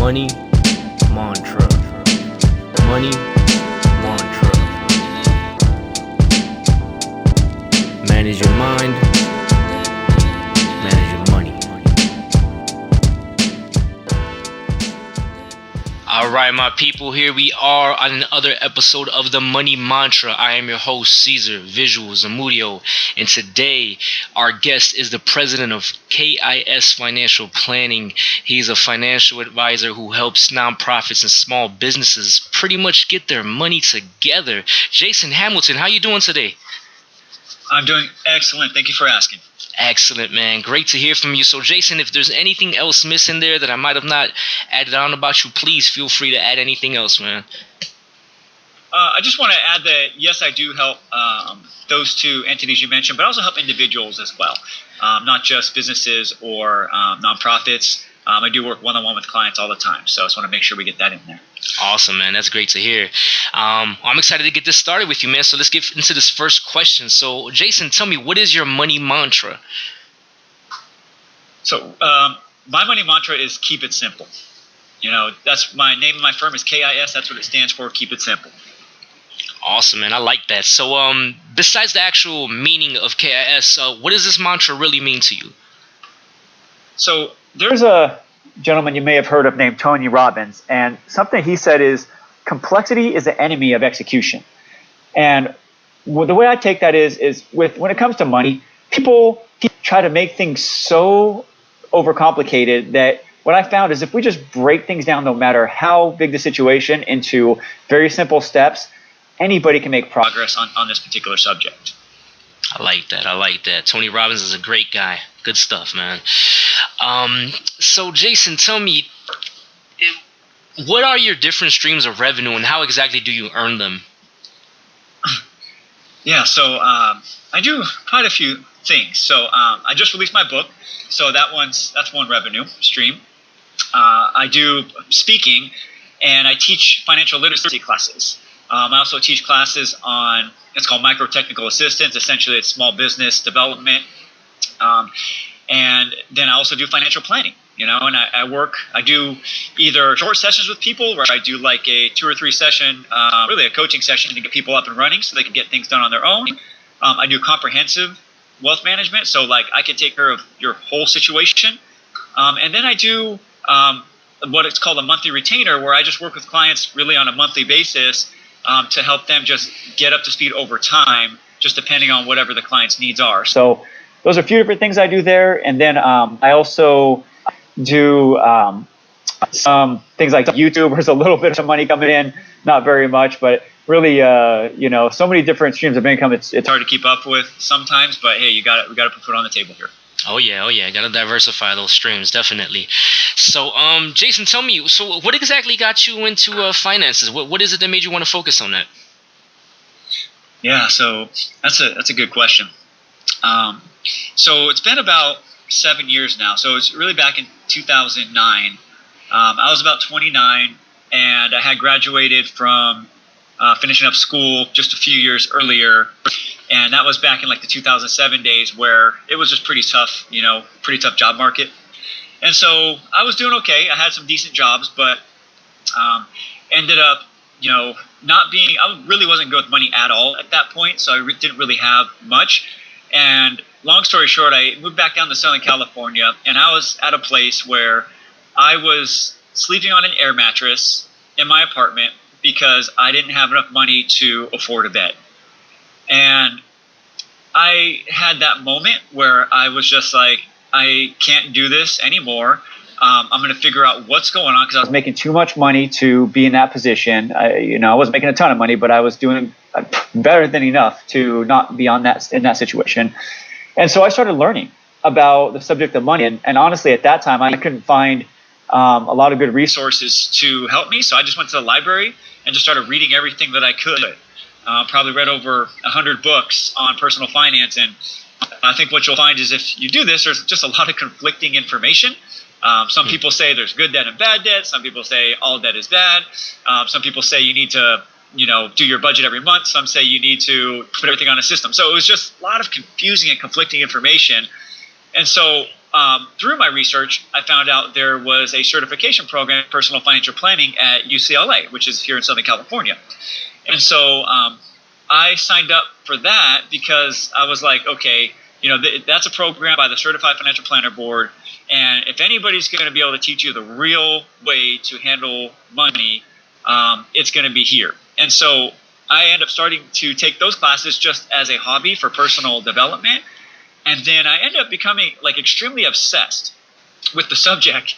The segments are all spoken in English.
Money mantra. Money mantra. Manage your mind. Manage your money. All right, my people, here we are on another episode of the Money Mantra. I am your host, Caesar Visual Zamudio, and today our guest is the president of KIS Financial Planning. He's a financial advisor who helps nonprofits and small businesses pretty much get their money together. Jason Hamilton, how you doing today? I'm doing excellent. Thank you for asking. Excellent, man. Great to hear from you. So, Jason, if there's anything else missing there that I might have not added on about you, please feel free to add anything else, man. I just want to add that, yes, I do help those two entities you mentioned, but I also help individuals as well, not just businesses or nonprofits. I do work one-on-one with clients all the time, so I just want to make sure we get that in there. Awesome, man. That's great to hear. I'm excited to get this started with you, man. So let's get into this first question. So, Jason, tell me, what is your money mantra? So my money mantra is keep it simple. You know, that's my name of my firm is KIS. That's what it stands for, keep it simple. Awesome, man. I like that. So besides the actual meaning of KIS, what does this mantra really mean to you? So there's a gentleman you may have heard of named Tony Robbins, and something he said is complexity is the enemy of execution. And the way I take that is when it comes to money, people try to make things so overcomplicated that what I found is if we just break things down, no matter how big the situation, into very simple steps, anybody can make progress on this particular subject. I like that. Tony Robbins is a great guy. Good stuff, man. So, Jason, tell me, what are your different streams of revenue and how exactly do you earn them? Yeah, so I do quite a few things. So I just released my book, so that's one revenue stream. I do speaking, and I teach financial literacy classes. I also teach classes on, it's called micro technical assistance. Essentially, it's small business development. And then I also do financial planning, you know, and I do either short sessions with people where I do like a 2 or 3 session, really a coaching session to get people up and running so they can get things done on their own. I do comprehensive wealth management. So like I can take care of your whole situation. And then I do what it's called a monthly retainer, where I just work with clients really on a monthly basis to help them just get up to speed over time, just depending on whatever the client's needs are. So those are a few different things I do there. And then I also do some things like YouTube. There's a little bit of money coming in, not very much, but really, so many different streams of income. It's hard to keep up with sometimes, but hey, we got to put food on the table here. Oh yeah. Got to diversify those streams, definitely. So, Jason, tell me, so what exactly got you into finances? What is it that made you want to focus on that? Yeah, so that's a good question. So it's been about 7 years now. So it's really back in 2009. I was about 29, and I had graduated from finishing up school just a few years earlier. And that was back in like the 2007 days where it was just pretty tough job market. And so I was doing okay. I had some decent jobs, but ended up, I really wasn't good with money at all at that point. So I didn't really have much. And long story short, I moved back down to Southern California, and I was at a place where I was sleeping on an air mattress in my apartment because I didn't have enough money to afford a bed. And I had that moment where I was just like, I can't do this anymore. I'm going to figure out what's going on because I was making too much money to be in that position. I wasn't making a ton of money, but I was doing better than enough to not be in that situation. And so I started learning about the subject of money. And honestly, at that time, I couldn't find a lot of good resources to help me. So I just went to the library and just started reading everything that I could. Probably read over 100 books on personal finance. And I think what you'll find is if you do this, there's just a lot of conflicting information. Some people say there's good debt and bad debt. Some people say all debt is bad. Some people say you need to, do your budget every month. Some say you need to put everything on a system. So it was just a lot of confusing and conflicting information. And so through my research, I found out there was a certification program in personal financial planning at UCLA, which is here in Southern California. And so I signed up for that because I was like, okay, that's a program by the Certified Financial Planner Board. And if anybody's going to be able to teach you the real way to handle money, it's going to be here. And so I ended up starting to take those classes just as a hobby for personal development. And then I ended up becoming extremely obsessed with the subject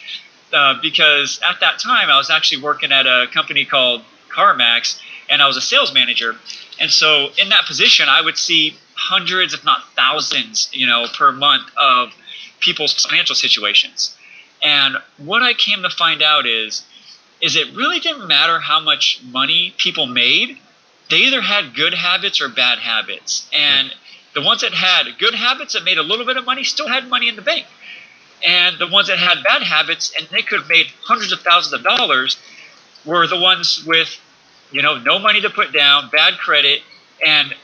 because at that time I was actually working at a company called CarMax, and I was a sales manager. And so in that position, I would see hundreds, if not thousands, per month of people's financial situations. And what I came to find out is it really didn't matter how much money people made. They either had good habits or bad habits. And the ones that had good habits that made a little bit of money still had money in the bank. And the ones that had bad habits and they could have made hundreds of thousands of dollars were the ones with, no money to put down, bad credit. And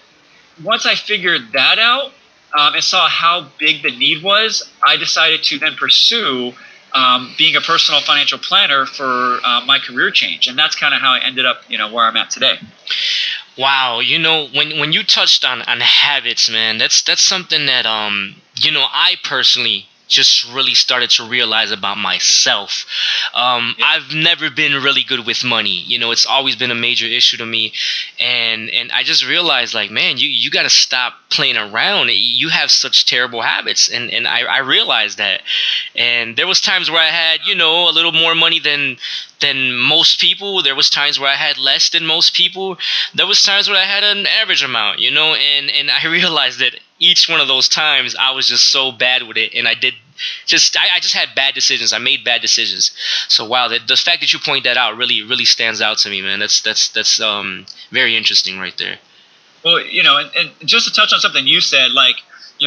once I figured that out and saw how big the need was, I decided to then pursue being a personal financial planner for my career change. And that's kind of how I ended up, where I'm at today. Wow, when you touched on habits, man, that's something that I personally just really started to realize about myself. I've never been really good with money. It's always been a major issue to me, and I just realized, man, you got to stop playing around. You have such terrible habits, and I realized that. And there was times where I had a little more money than most people. There was times where I had less than most people. There was times where I had an average amount, and I realized that each one of those times I was just so bad with it, and I just had bad decisions. I made bad decisions. So wow, the fact that you point that out really stands out to me, man. That's very interesting right there. Well, and just to touch on something you said,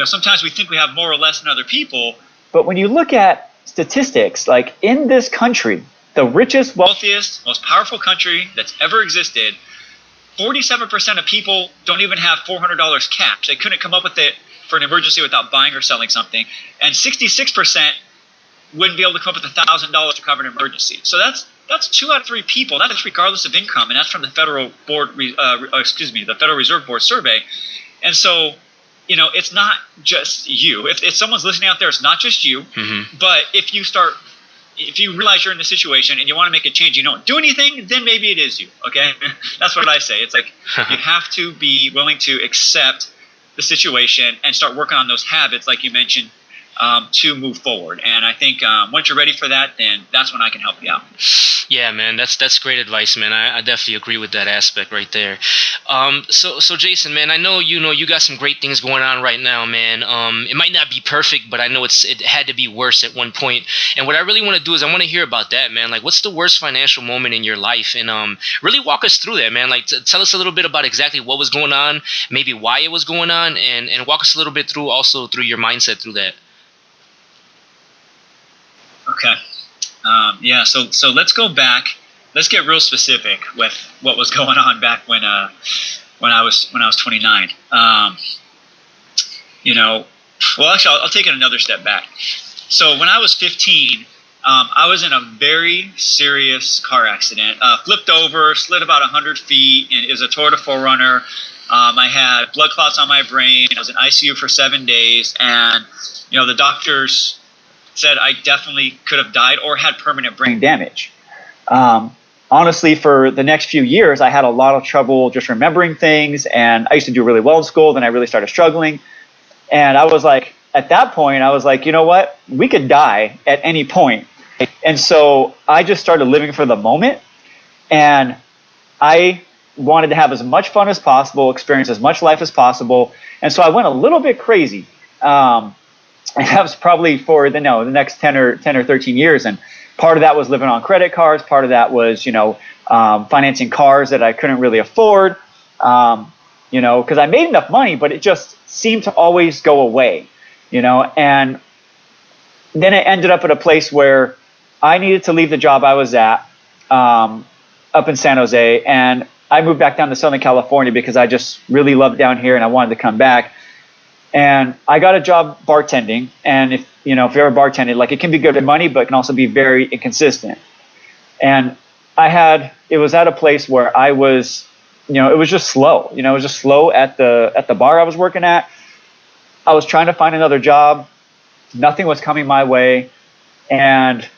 sometimes we think we have more or less than other people, but when you look at statistics, in this country, the richest, wealthiest, most powerful country that's ever existed, 47% of people don't even have $400 cash. They couldn't come up with it for an emergency without buying or selling something. And 66% wouldn't be able to come up with $1,000 to cover an emergency. So that's 2 out of 3 people. That's regardless of income, and that's from the Federal Reserve Board survey. And so, it's not just you. If someone's listening out there, it's not just you. Mm-hmm. But if you realize you're in the situation and you want to make a change, you don't do anything, then maybe it is you, okay? That's what I say. It's you have to be willing to accept the situation and start working on those habits, like you mentioned, to move forward. And I think once you're ready for that, then that's when I can help you out. Yeah, man, that's great advice, man. I definitely agree with that aspect right there. So Jason, man, I know you got some great things going on right now, man. It might not be perfect, but I know it had to be worse at one point. And what I really want to do is I want to hear about that, man. What's the worst financial moment in your life? And really walk us through that, man. Tell us a little bit about exactly what was going on, maybe why it was going on, and walk us a little bit through your mindset through that. Okay. So let's go back. Let's get real specific with what was going on back when I was 29. Well, actually, I'll take it another step back. So when I was 15, I was in a very serious car accident. Flipped over, slid about 100 feet, and it was a Toyota 4Runner. I had blood clots on my brain. I was in ICU for 7 days, and the doctors said I definitely could have died or had permanent brain damage. Honestly, for the next few years, I had a lot of trouble just remembering things, and I used to do really well in school. Then I really started struggling, and I was at that point, I was you know what? We could die at any point. And so I just started living for the moment, and I wanted to have as much fun as possible, experience as much life as possible, and so I went a little bit crazy. And that was probably for the next 10 or 13 years. And part of that was living on credit cards. Part of that was, financing cars that I couldn't really afford, because I made enough money, but it just seemed to always go away, and then it ended up at a place where I needed to leave the job I was at up in San Jose. And I moved back down to Southern California because I just really loved down here and I wanted to come back. And I got a job bartending. And if you're ever bartending, like, it can be good money, but it can also be very inconsistent. And it was at a place where I was, it was just slow. It was just slow at the bar I was working at. I was trying to find another job. Nothing was coming my way. And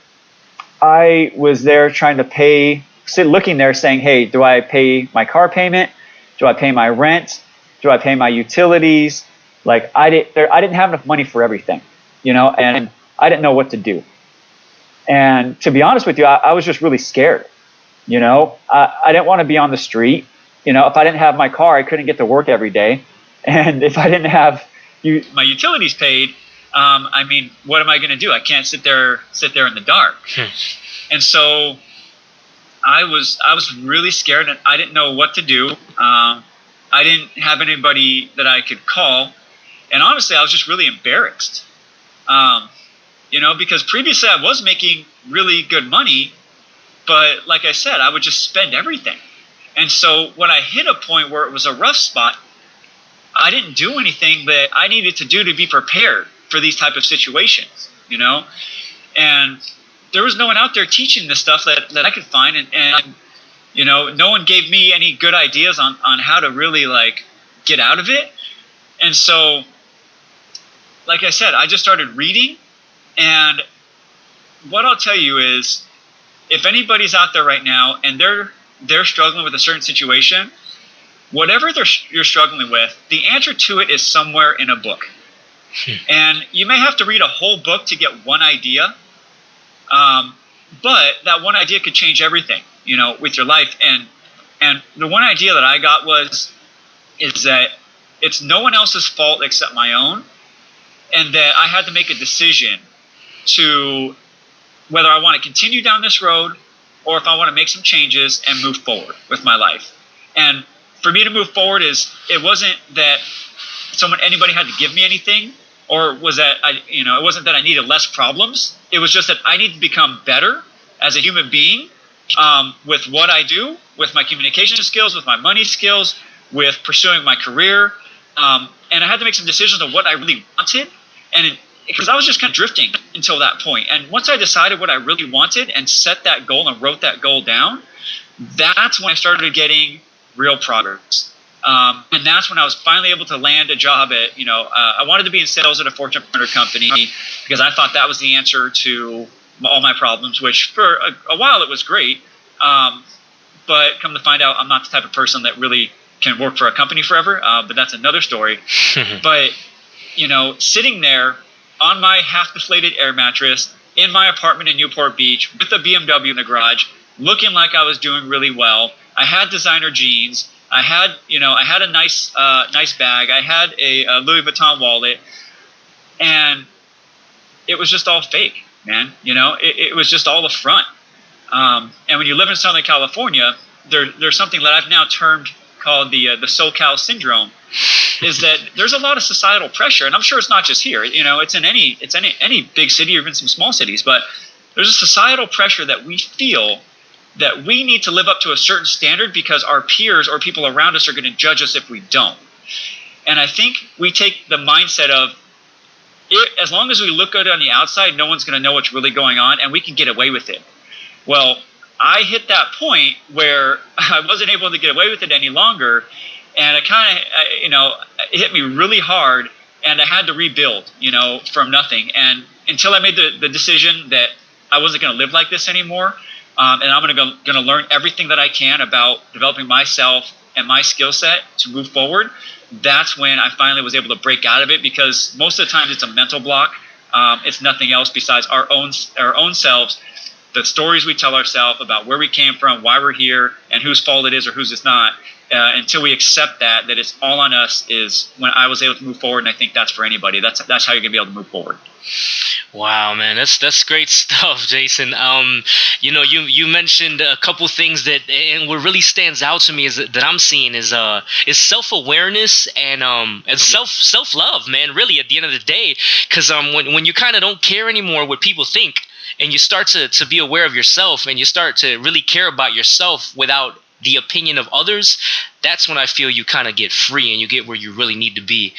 I was there trying to looking there saying, hey, do I pay my car payment? Do I pay my rent? Do I pay my utilities? Like, I didn't have enough money for everything, and I didn't know what to do. And to be honest with you, I was just really scared. I didn't want to be on the street. If I didn't have my car, I couldn't get to work every day. And if I didn't have my utilities paid, what am I going to do? I can't sit there in the dark. And so I was really scared, and I didn't know what to do. I didn't have anybody that I could call, and honestly, I was just really embarrassed. Because previously I was making really good money, but like I said, I would just spend everything. And so when I hit a point where it was a rough spot, I didn't do anything that I needed to do to be prepared for these type of situations, and there was no one out there teaching this stuff that I could find. And no one gave me any good ideas on how to really, like, get out of it. And so, like I said, I just started reading. And what I'll tell you is, if anybody's out there right now and they're struggling with a certain situation, whatever you're struggling with, the answer to it is somewhere in a book. And you may have to read a whole book to get one idea, but that one idea could change everything, with your life. And the one idea that I got is that it's no one else's fault except my own, and that I had to make a decision to whether I want to continue down this road or if I want to make some changes and move forward with my life. And for me to move forward, it wasn't that anybody had to give me anything, or was that it wasn't that I needed less problems. It was just that I need to become better as a human being, with what I do, with my communication skills, with my money skills, with pursuing my career. And I had to make some decisions on what I really wanted, and because I was just kind of drifting until that point. And once I decided what I really wanted and set that goal and wrote that goal down, that's when I started getting real progress. And that's when I was finally able to land a job at, I wanted to be in sales at a Fortune 500 company because I thought that was the answer to all my problems, which for a while it was great. But come to find out, I'm not the type of person that really can work for a company forever. But that's another story. But, sitting there on my half-deflated air mattress in my apartment in Newport Beach with a BMW in the garage, looking like I was doing really well. I had designer jeans. I had a nice bag. I had a Louis Vuitton wallet, and it was just all fake, man. It was just all a front. And when you live in Southern California, there's something that I've now termed called the SoCal syndrome, is that there's a lot of societal pressure, and I'm sure it's not just here. It's in any big city or even some small cities, but there's a societal pressure that we feel that we need to live up to a certain standard because our peers or people around us are going to judge us if we don't. And I think we take the mindset of, as long as we look good on the outside, no one's going to know what's really going on, and we can get away with it. Well, I hit that point where I wasn't able to get away with it any longer, and it kind of, it hit me really hard, and I had to rebuild, from nothing. And until I made the decision that I wasn't going to live like this anymore, and I'm going to learn everything that I can about developing myself and my skill set to move forward, that's when I finally was able to break out of it, because most of the times it's a mental block. It's nothing else besides our own selves, the stories we tell ourselves about where we came from, why we're here, and whose fault it is or whose it's not. Until we accept that it's all on us, is when I was able to move forward. And I think that's for anybody. That's how you're gonna be able to move forward. Wow, man, that's great stuff, Jason. You mentioned a couple things and what really stands out to me is that I'm seeing is self-awareness and self-love, man. Really, at the end of the day, because when you kind of don't care anymore what people think, and you start to be aware of yourself, and you start to really care about yourself without the opinion of others, that's when I feel you kind of get free and you get where you really need to be.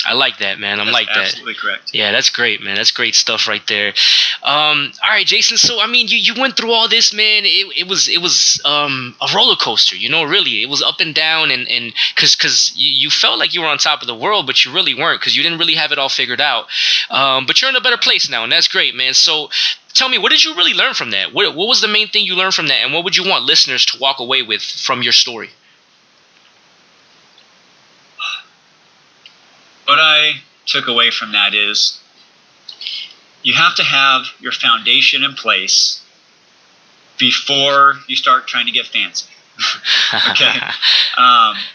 I like that, man. That's like that. Absolutely correct. Yeah, that's great, man. That's great stuff right there. All right, Jason. So, I mean, you went through all this, man. It was a roller coaster, really. It was up and down, and because you felt like you were on top of the world, but you really weren't, because you didn't really have it all figured out. But you're in a better place now, and that's great, man. So, tell me, what did you really learn from that? What was the main thing you learned from that, and what would you want listeners to walk away with from your story? What I took away from that is you have to have your foundation in place before you start trying to get fancy. Okay.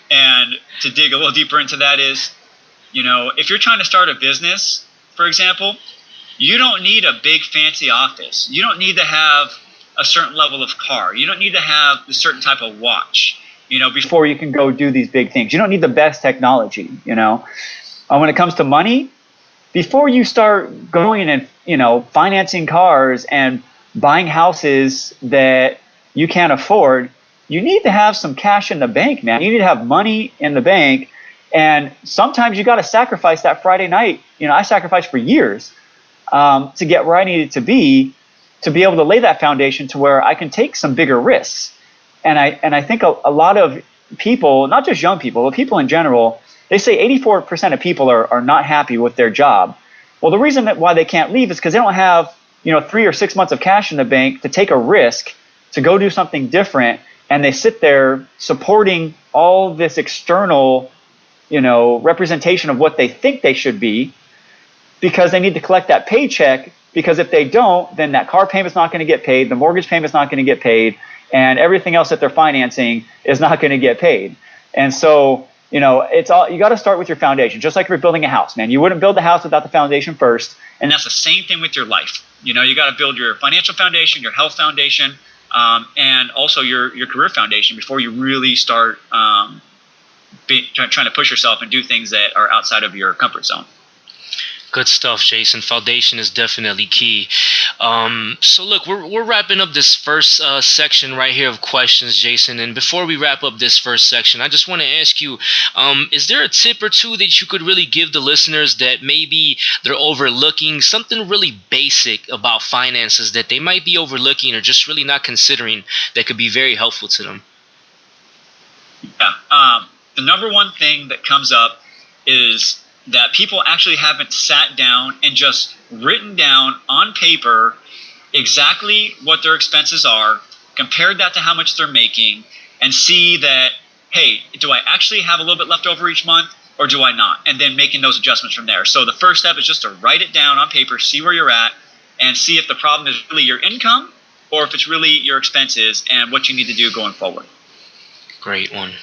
And to dig a little deeper into that is, if you're trying to start a business, for example, you don't need a big fancy office. You don't need to have a certain level of car. You don't need to have a certain type of watch, before you can go do these big things. You don't need the best technology, when it comes to money, before you start going and, financing cars and buying houses that you can't afford, you need to have some cash in the bank, man. You need to have money in the bank. And sometimes you got to sacrifice that Friday night. I sacrificed for years to get where I needed to be able to lay that foundation to where I can take some bigger risks. And I think a lot of people, not just young people, but people in general, they say 84% of people are not happy with their job. Well, the reason why they can't leave is because they don't have 3 or 6 months of cash in the bank to take a risk to go do something different, and they sit there supporting all this external representation of what they think they should be, because they need to collect that paycheck, because if they don't, then that car payment's not going to get paid, the mortgage payment's not going to get paid, and everything else that they're financing is not going to get paid. And so it's all, you got to start with your foundation, just like if you're building a house, man. You wouldn't build a house without the foundation first. And that's the same thing with your life. You got to build your financial foundation, your health foundation, and also your career foundation before you really start trying to push yourself and do things that are outside of your comfort zone. Good stuff, Jason. Foundation is definitely key. So look, we're wrapping up this first section right here of questions, Jason. And before we wrap up this first section, I just want to ask you, is there a tip or two that you could really give the listeners that maybe they're overlooking, something really basic about finances that they might be overlooking or just really not considering, that could be very helpful to them? Yeah. The number one thing that comes up is that people actually haven't sat down and just written down on paper exactly what their expenses are, compared that to how much they're making, and see that, hey, do I actually have a little bit left over each month or do I not? And then making those adjustments from there. So the first step is just to write it down on paper, see where you're at, and see if the problem is really your income or if it's really your expenses and what you need to do going forward. Great one.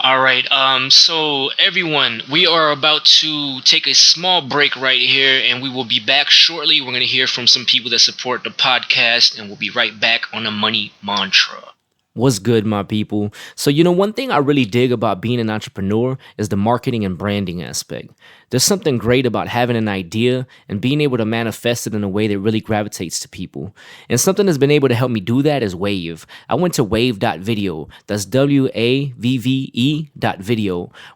All right. So everyone, we are about to take a small break right here, and we will be back shortly. We're going to hear from some people that support the podcast, and we'll be right back on the Money Mantra. What's good, my people? So, one thing I really dig about being an entrepreneur is the marketing and branding aspect. There's something great about having an idea and being able to manifest it in a way that really gravitates to people. And something that's been able to help me do that is Wave. I went to wave.video, that's WAVVE.video,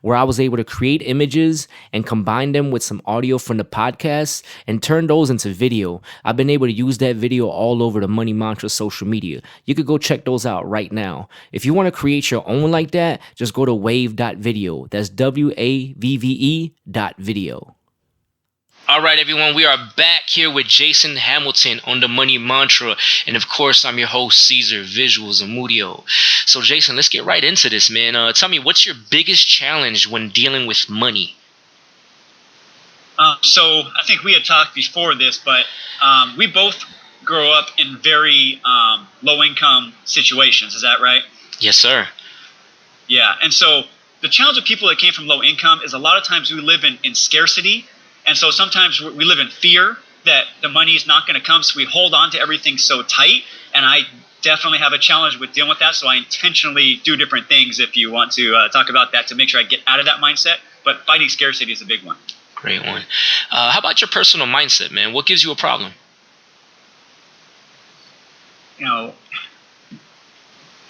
where I was able to create images and combine them with some audio from the podcast and turn those into video. I've been able to use that video all over the Money Mantra social media. You could go check those out right now. If you want to create your own like that, just go to wave.video. That's WAVVE.video. All right, everyone, we are back here with Jason Hamilton on the Money Mantra. And of course, I'm your host, Caesar, Visuals Amudio. So, Jason, let's get right into this, man. Tell me, what's your biggest challenge when dealing with money? So I think we had talked before this, but we both grow up in very low-income situations. Is that right? Yes, sir. Yeah, and so the challenge of people that came from low income is a lot of times we live in scarcity. And so sometimes we live in fear that the money is not going to come. So we hold on to everything so tight. And I definitely have a challenge with dealing with that. So I intentionally do different things, if you want to talk about that, to make sure I get out of that mindset. But fighting scarcity is a big one. Great one. How about your personal mindset, man? What gives you a problem?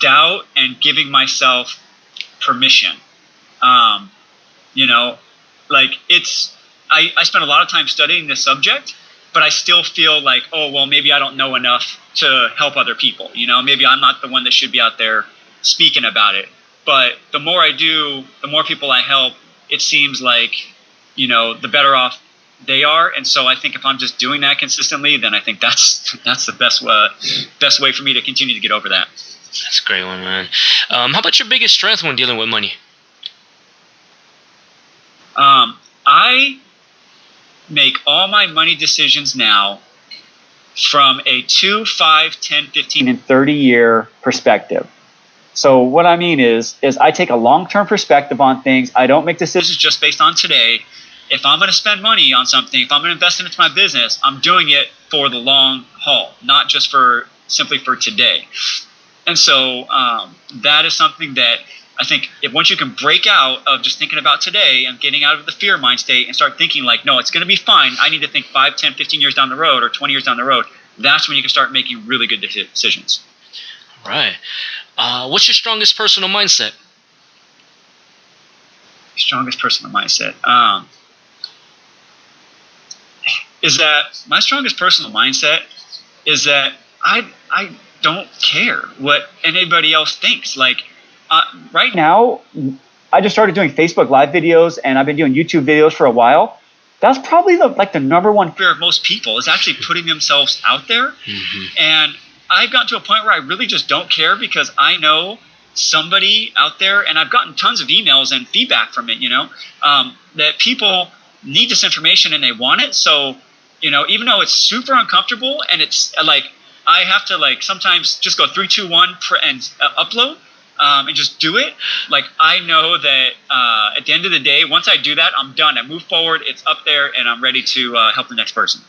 doubt and giving myself permission. Um, you know, like I spent a lot of time studying this subject, but I still feel like, oh, well, maybe I don't know enough to help other people. Maybe I'm not the one that should be out there speaking about it. But the more I do, the more people I help, it seems like, the better off they are. And so I think if I'm just doing that consistently, then I think that's the best way for me to continue to get over that. That's a great one, man. How about your biggest strength when dealing with money? I make all my money decisions now from a 2, 5, 10, 15, and 30-year perspective. So what I mean is I take a long-term perspective on things. I don't make decisions just based on today. If I'm going to spend money on something, if I'm going to invest into my business, I'm doing it for the long haul, not just simply for today. And so that is something that I think once you can break out of just thinking about today and getting out of the fear mind state and start thinking like, no, it's going to be fine. I need to think 5, 10, 15 years down the road or 20 years down the road. That's when you can start making really good decisions. Right. What's your strongest personal mindset? Strongest personal mindset. Is that my strongest personal mindset is that I don't care what anybody else thinks. Like right now, I just started doing Facebook Live videos, and I've been doing YouTube videos for a while. That's probably the number one fear of most people is actually putting themselves out there. Mm-hmm. And I've gotten to a point where I really just don't care because I know somebody out there, and I've gotten tons of emails and feedback from it, that people need this information and they want it. So, even though it's super uncomfortable and it's like, I have to sometimes just go 3, 2, 1 and upload and just do it. Like I know that at the end of the day, once I do that, I'm done. I move forward, it's up there, and I'm ready to help the next person.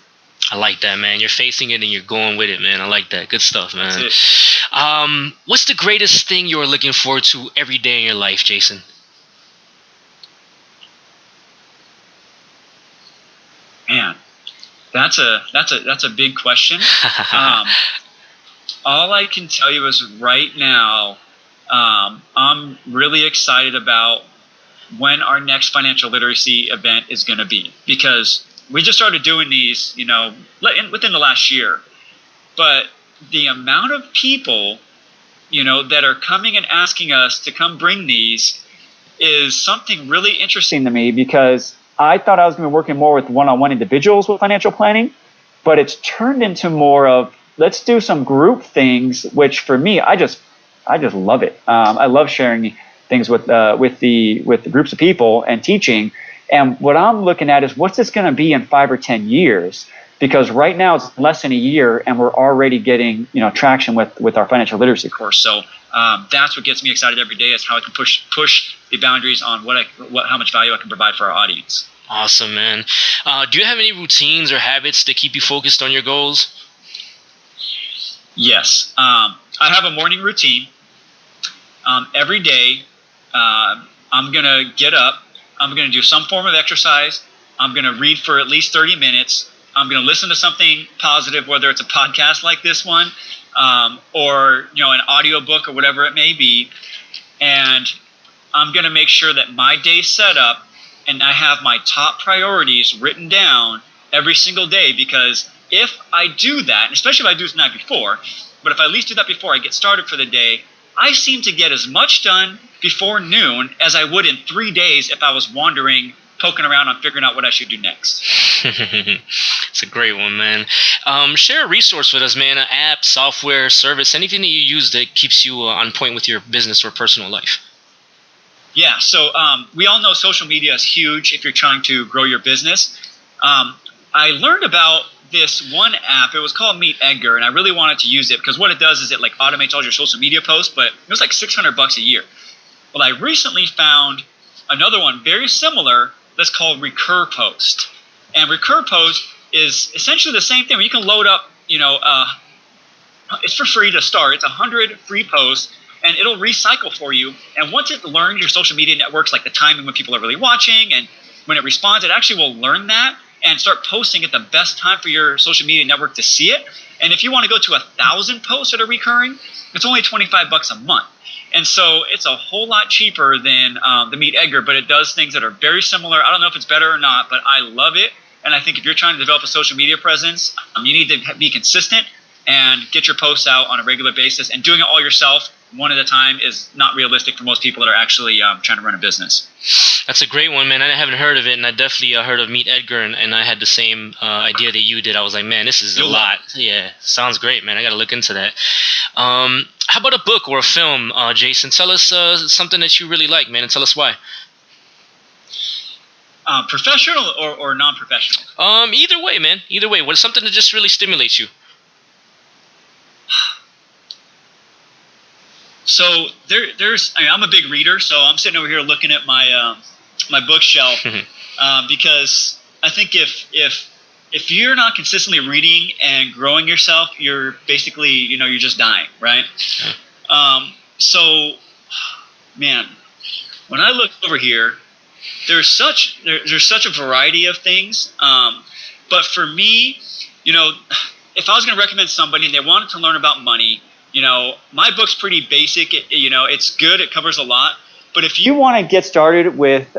I like that, man. You're facing it and you're going with it, man. I like that. Good stuff, man. That's it. What's the greatest thing you're looking forward to every day in your life, Jason? Man, that's a big question. All I can tell you is right now, I'm really excited about when our next financial literacy event is going to be, because we just started doing these, within the last year. But the amount of people, that are coming and asking us to come bring these is something really interesting to me, because I thought I was going to be working more with one-on-one individuals with financial planning, but it's turned into more of let's do some group things, which for me, I just love it. I love sharing things with the groups of people and teaching. And what I'm looking at is what's this going to be in 5 or 10 years? Because right now it's less than a year, and we're already getting traction with our financial literacy course. So that's what gets me excited every day, is how I can push the boundaries on how much value I can provide for our audience. Awesome, man. Do you have any routines or habits that keep you focused on your goals? Yes. I have a morning routine. Every day, I'm going to get up. I'm going to do some form of exercise. I'm going to read for at least 30 minutes. I'm going to listen to something positive, whether it's a podcast like this one, or an audiobook or whatever it may be. And I'm going to make sure that my day's set up and I have my top priorities written down every single day, because if I do that, especially if I do it the night before, but if I at least do that before I get started for the day, I seem to get as much done before noon as I would in 3 days if I was wandering, poking around on figuring out what I should do next. It's a great one, man. Share a resource with us, man. An app, software, service, anything that you use that keeps you on point with your business or personal life. Yeah, so we all know social media is huge if you're trying to grow your business. I learned about this one app. It was called Meet Edgar, and I really wanted to use it because what it does is it automates all your social media posts, but it was $600 a year. Well, I recently found another one very similar that's called Recur Post. And Recur Post is essentially the same thing where you can load up, it's for free to start. It's 100 free posts, and it'll recycle for you. And once it learns your social media networks, like the timing when people are really watching and when it responds, it actually will learn that. and start posting at the best time for your social media network to see it. And if you want to go to 1,000 posts that are recurring, it's only $25 a month. And so it's a whole lot cheaper than the Meet Edgar, but it does things that are very similar. I don't know if it's better or not, but I love it. And I think if you're trying to develop a social media presence, you need to be consistent and get your posts out on a regular basis. And doing it all yourself, one at a time, is not realistic for most people that are actually trying to run a business. That's a great one, man. I haven't heard of it, and I definitely heard of Meet Edgar, and I had the same idea that you did. I was like, man, this is a lot. Yeah, sounds great, man. I got to look into that. How about a book or a film, Jason? Tell us something that you really like, man, and tell us why. Professional or non-professional? Either way, man. Either way. What's something that just really stimulates you? So I'm a big reader, so I'm sitting over here looking at my my bookshelf because I think if you're not consistently reading and growing yourself, you're basically you're just dying, right? So, man, when I look over here, there's such a variety of things. But for me, if I was going to recommend somebody and they wanted to learn about money, my book's pretty basic. It's good. It covers a lot. But if you want to get started with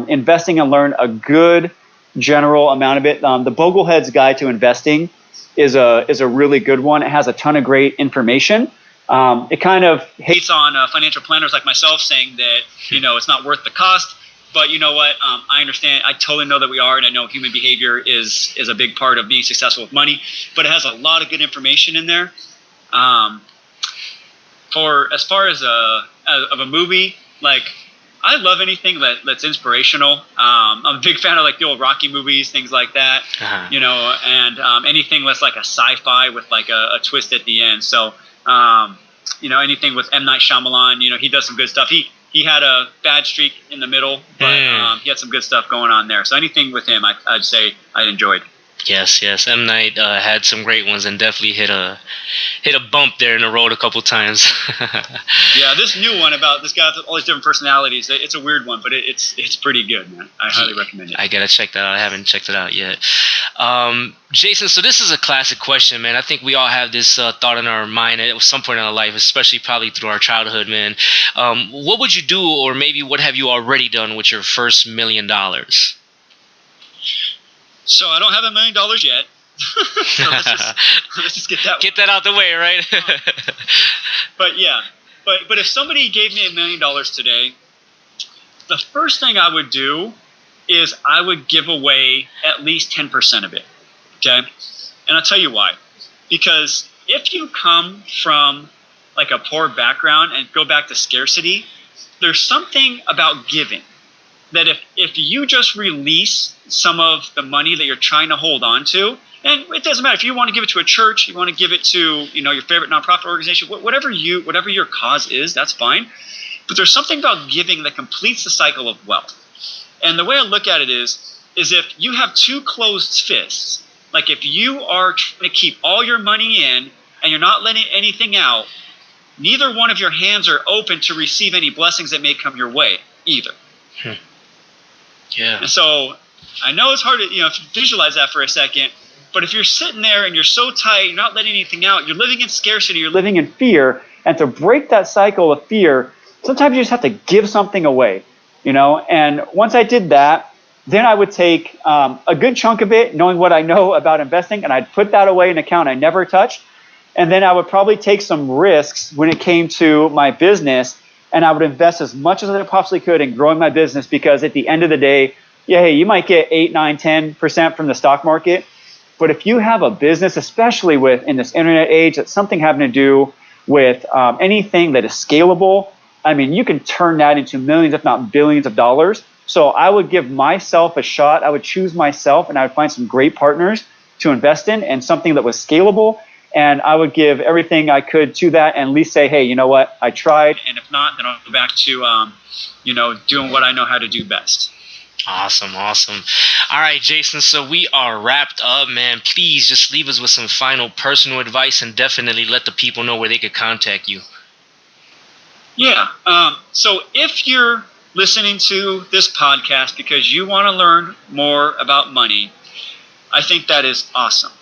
investing and learn a good general amount of it, the Boglehead's Guide to Investing is a really good one. It has a ton of great information. It kind of hates on financial planners like myself, saying that it's not worth the cost. But you know what? I understand. I totally know that we are, and I know human behavior is a big part of being successful with money. But it has a lot of good information in there. For as far as a movie, like, I love anything that's inspirational. I'm a big fan of like the old Rocky movies, things like that. And anything that's like a sci-fi with like a twist at the end. So anything with M. Night Shyamalan, he does some good stuff. He had a bad streak in the middle, but he had some good stuff going on there. So anything with him, I'd say I enjoyed. Yes. M. Night had some great ones and definitely hit a bump there in the road a couple times. Yeah, this new one about this guy with all these different personalities, it's a weird one, but it's pretty good, man. I highly recommend it. I gotta check that out. I haven't checked it out yet. Jason, so this is a classic question, man. I think we all have this thought in our mind at some point in our life, especially probably through our childhood, man. What would you do, or maybe what have you already done with your first $1 million? So I don't have $1 million yet. So let's just get that out the way, right? But yeah, but if somebody gave me $1 million today, the first thing I would do is I would give away at least 10% of it. Okay, and I'll tell you why. Because if you come from like a poor background and go back to scarcity, there's something about giving that if you just release some of the money that you're trying to hold on to, and it doesn't matter if you want to give it to a church, you want to give it to your favorite nonprofit organization, whatever your cause is, that's fine. But there's something about giving that completes the cycle of wealth. And the way I look at it is if you have two closed fists, like if you are trying to keep all your money in and you're not letting anything out, neither one of your hands are open to receive any blessings that may come your way either. Yeah. And so I know it's hard to visualize that for a second, but if you're sitting there and you're so tight, you're not letting anything out, you're living in scarcity, you're living in fear, and to break that cycle of fear, sometimes you just have to give something away, And once I did that, then I would take a good chunk of it, knowing what I know about investing, and I'd put that away in an account I never touched. And then I would probably take some risks when it came to my business, and I would invest as much as I possibly could in growing my business, because at the end of the day, you might get 8, 9, 10% from the stock market. But if you have a business, especially in this internet age, that's something having to do with anything that is scalable, I mean, you can turn that into millions, if not billions of dollars. So I would give myself a shot. I would choose myself, and I would find some great partners to invest in, and something that was scalable. And I would give everything I could to that, and at least say, hey, you know what? I tried. And if not, then I'll go back to, doing what I know how to do best. Awesome. All right, Jason, so we are wrapped up, man. Please just leave us with some final personal advice, and definitely let the people know where they could contact you. Yeah. So if you're listening to this podcast because you want to learn more about money, I think that is awesome.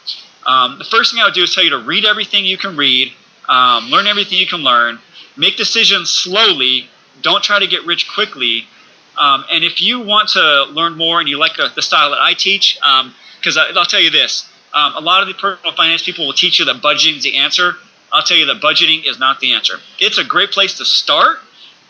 The first thing I would do is tell you to read everything you can read, learn everything you can learn, make decisions slowly, don't try to get rich quickly. And if you want to learn more and you like the style that I teach, because I'll tell you this, a lot of the personal finance people will teach you that budgeting is the answer. I'll tell you that budgeting is not the answer. It's a great place to start,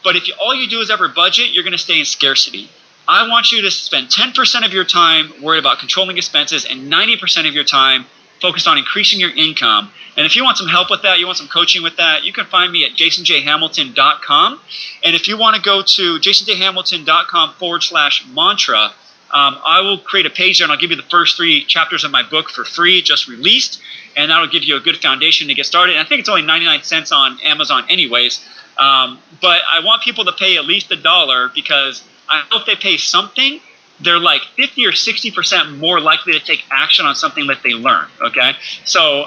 but if all you do is ever budget, you're going to stay in scarcity. I want you to spend 10% of your time worried about controlling expenses and 90% of your time focused on increasing your income. And if you want some help with that, you want some coaching with that, you can find me at jasonjhamilton.com. And if you want to go to jasonjhamilton.com/mantra, I will create a page there and I'll give you the first 3 chapters of my book for free, just released. And that'll give you a good foundation to get started. And I think it's only 99 cents on Amazon anyways. But I want people to pay at least $1 because I know if they pay something, they're like 50 or 60% more likely to take action on something that they learn. Okay, so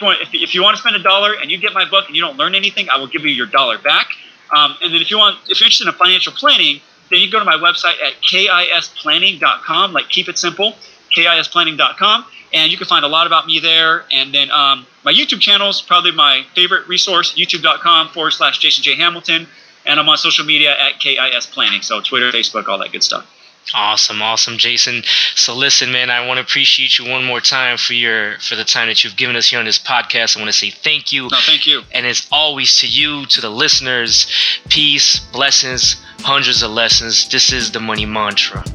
if you want to spend $1 and you get my book and you don't learn anything, I will give you your $1 back. And then if you're interested in financial planning, then you go to my website at kisplanning.com. Like keep it simple, kisplanning.com, and you can find a lot about me there. And then my YouTube channel is probably my favorite resource, youtube.com/Jason J. Hamilton. And I'm on social media at KIS Planning. So Twitter, Facebook, all that good stuff. Awesome, Jason. So listen, man, I want to appreciate you one more time for the time that you've given us here on this podcast. I want to say thank you. No, thank you. And as always, to you, to the listeners, peace, blessings, hundreds of lessons. This is the Money Mantra.